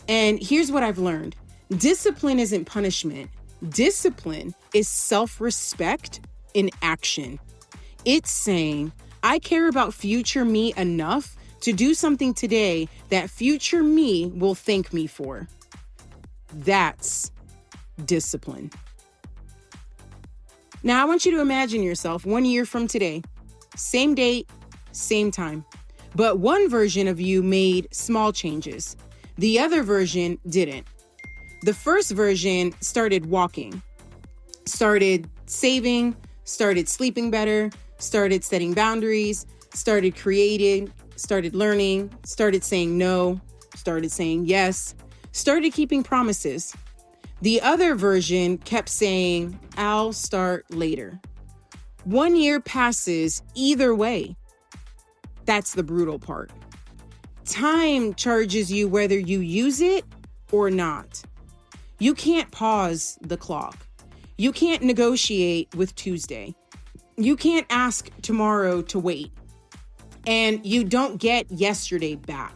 And here's what I've learned. Discipline isn't punishment. Discipline is self-respect in action. It's saying, I care about future me enough to do something today that future me will thank me for. That's discipline. Now, I want you to imagine yourself 1 year from today, same date, same time. But one version of you made small changes. The other version didn't. The first version started walking, started saving, started sleeping better, started setting boundaries, started creating, started learning, started saying no, started saying yes, started keeping promises. The other version kept saying, I'll start later. 1 year passes either way. That's the brutal part. Time charges you whether you use it or not. You can't pause the clock. You can't negotiate with Tuesday. You can't ask tomorrow to wait. And you don't get yesterday back.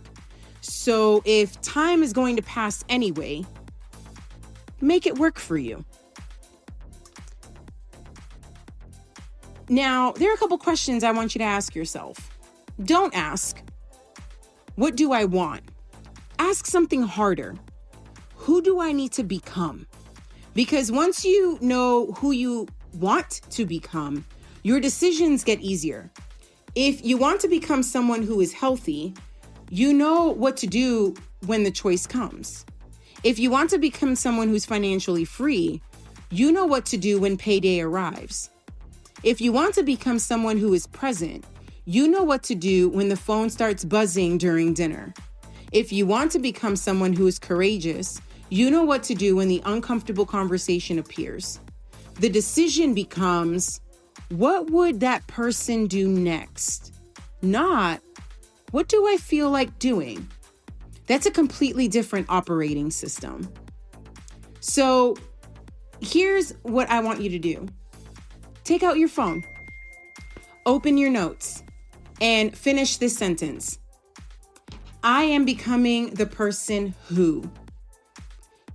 So if time is going to pass anyway, make it work for you. Now, there are a couple questions I want you to ask yourself. Don't ask, what do I want? Ask something harder. Who do I need to become? Because once you know who you want to become, your decisions get easier. If you want to become someone who is healthy, you know what to do when the choice comes. If you want to become someone who's financially free, you know what to do when payday arrives. If you want to become someone who is present, you know what to do when the phone starts buzzing during dinner. If you want to become someone who is courageous, you know what to do when the uncomfortable conversation appears. The decision becomes, what would that person do next? Not, what do I feel like doing? That's a completely different operating system. So here's what I want you to do. Take out your phone, open your notes, and finish this sentence. I am becoming the person who.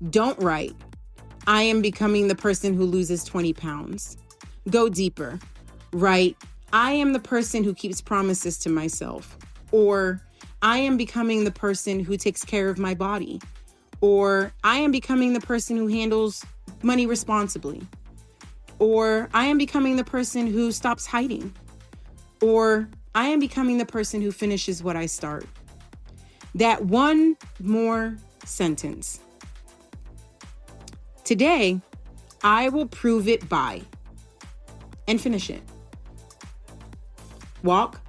Don't write, I am becoming the person who loses 20 pounds. Go deeper. Write, I am the person who keeps promises to myself. Or, I am becoming the person who takes care of my body. Or, I am becoming the person who handles money responsibly. Or, I am becoming the person who stops hiding. Or, I am becoming the person who finishes what I start. That one more sentence. Today, I will prove it by, and finish it. Walk,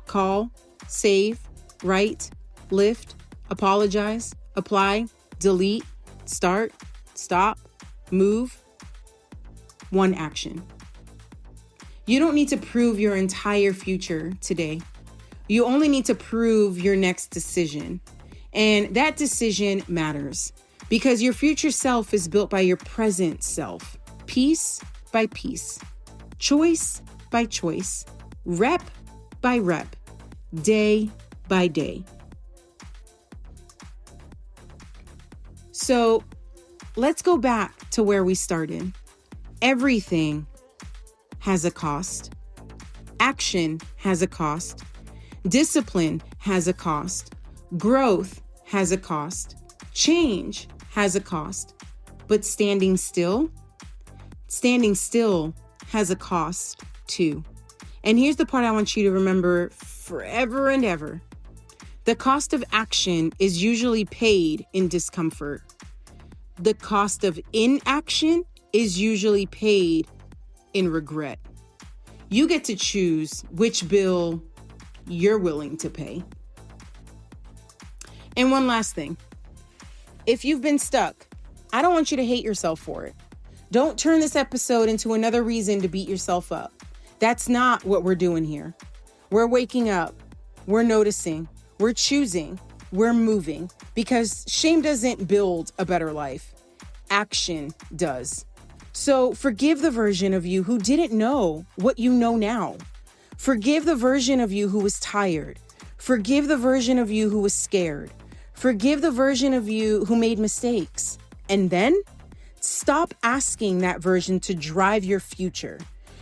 call, save, write, lift, apologize, apply, delete, start, stop, move. One action. You don't need to prove your entire future today. You only need to prove your next decision. And that decision matters because your future self is built by your present self, piece by piece, choice by choice, rep by rep, day by day. So let's go back to where we started. Everything has a cost. Action has a cost. Discipline has a cost. Growth has a cost. Change has a cost. But standing still has a cost too. And here's the part I want you to remember forever and ever. The cost of action is usually paid in discomfort. The cost of inaction is usually paid in regret. You get to choose which bill you're willing to pay. And one last thing. If you've been stuck, I don't want you to hate yourself for it. Don't turn this episode into another reason to beat yourself up. That's not what we're doing here. We're waking up. We're noticing. We're choosing. We're moving. Because shame doesn't build a better life. Action does. So forgive the version of you who didn't know what you know now. Forgive the version of you who was tired. Forgive the version of you who was scared. Forgive the version of you who made mistakes. And then stop asking that version to drive your future.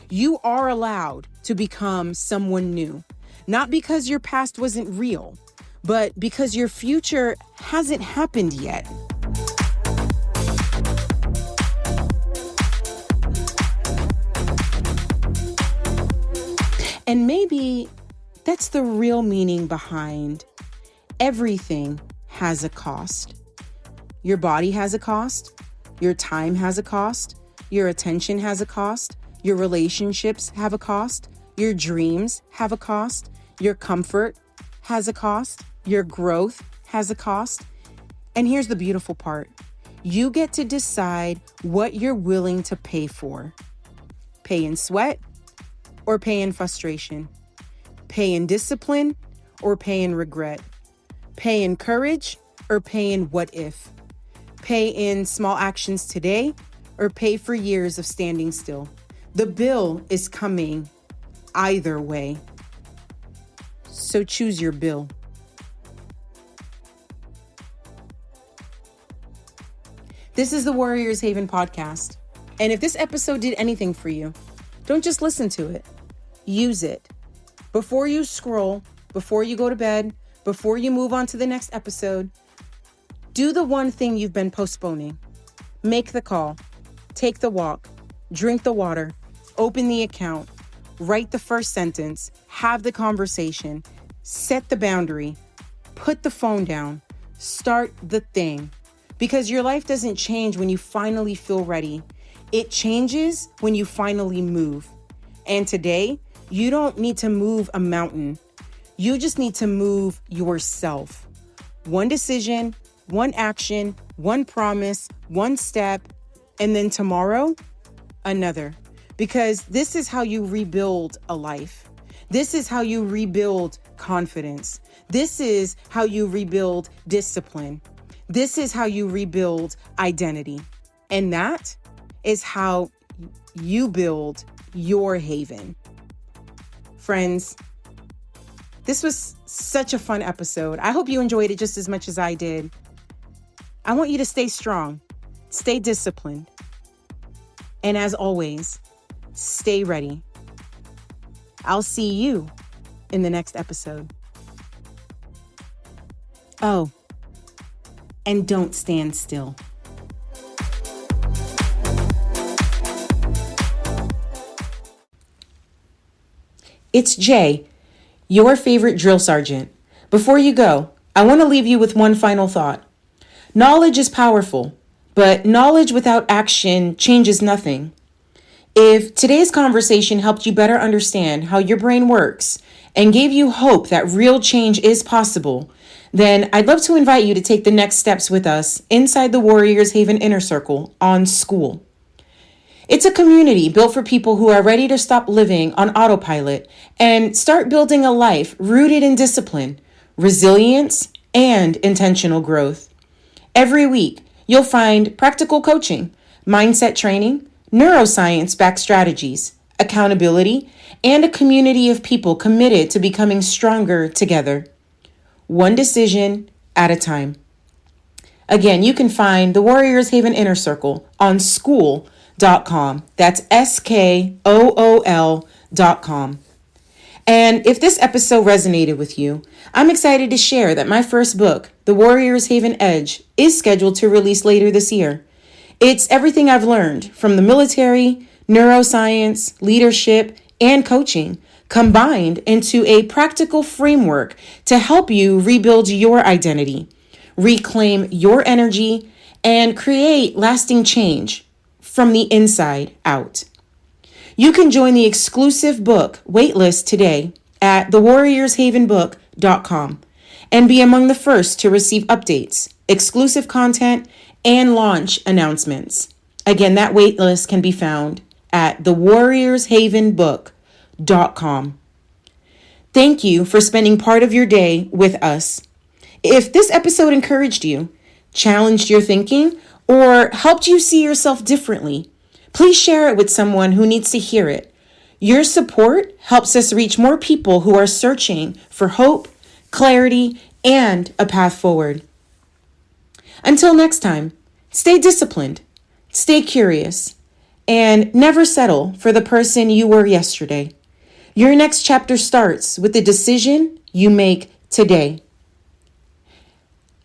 You are allowed to become someone new, not because your past wasn't real, but because your future hasn't happened yet. And maybe that's the real meaning behind everything has a cost. Your body has a cost. Your time has a cost. Your attention has a cost. Your relationships have a cost. Your dreams have a cost. Your comfort has a cost. Your growth has a cost. And here's the beautiful part. You get to decide what you're willing to pay for. Pay in sweat or pay in frustration. Pay in discipline or pay in regret. Pay in courage or pay in what if. Pay in small actions today or pay for years of standing still. The bill is coming either way. So choose your bill. This is the Warriors Haven podcast. And if this episode did anything for you, don't just listen to it. Use it. Before you scroll, before you go to bed, before you move on to the next episode, do the one thing you've been postponing. Make the call, take the walk, drink the water, open the account, write the first sentence, have the conversation, set the boundary, put the phone down, start the thing. Because your life doesn't change when you finally feel ready. It changes when you finally move. And today, you don't need to move a mountain. You just need to move yourself. One decision, one action, one promise, one step, and then tomorrow, another. Because this is how you rebuild a life. This is how you rebuild confidence. This is how you rebuild discipline. This is how you rebuild identity. And that is how you build your haven. Friends, this was such a fun episode. I hope you enjoyed it just as much as I did. I want you to stay strong, stay disciplined, and as always, stay ready. I'll see you in the next episode. Oh, and don't stand still. It's Jay, your favorite drill sergeant. Before you go, I want to leave you with one final thought. Knowledge is powerful, but knowledge without action changes nothing. If today's conversation helped you better understand how your brain works and gave you hope that real change is possible, then I'd love to invite you to take the next steps with us inside the Warriors Haven Inner Circle on School. It's a community built for people who are ready to stop living on autopilot and start building a life rooted in discipline, resilience, and intentional growth. Every week, you'll find practical coaching, mindset training, neuroscience-backed strategies, accountability, and a community of people committed to becoming stronger together. One decision at a time. Again, you can find the Warriors Haven Inner Circle on school.com. That's SKOOL.com. And if this episode resonated with you, I'm excited to share that my first book, The Warriors Haven Edge, is scheduled to release later this year. It's everything I've learned from the military, neuroscience, leadership, and coaching, combined into a practical framework to help you rebuild your identity, reclaim your energy, and create lasting change from the inside out. You can join the exclusive book waitlist today at thewarriorshavenbook.com and be among the first to receive updates, exclusive content, and launch announcements. Again, that waitlist can be found at thewarriorshavenbook.com. Thank you for spending part of your day with us. If this episode encouraged you, challenged your thinking, or helped you see yourself differently, please share it with someone who needs to hear it. Your support helps us reach more people who are searching for hope, clarity, and a path forward. Until next time, stay disciplined, stay curious, and never settle for the person you were yesterday. Your next chapter starts with the decision you make today.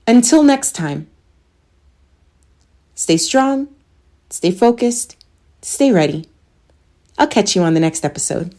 Until next time, stay strong, stay focused, stay ready. I'll catch you on the next episode.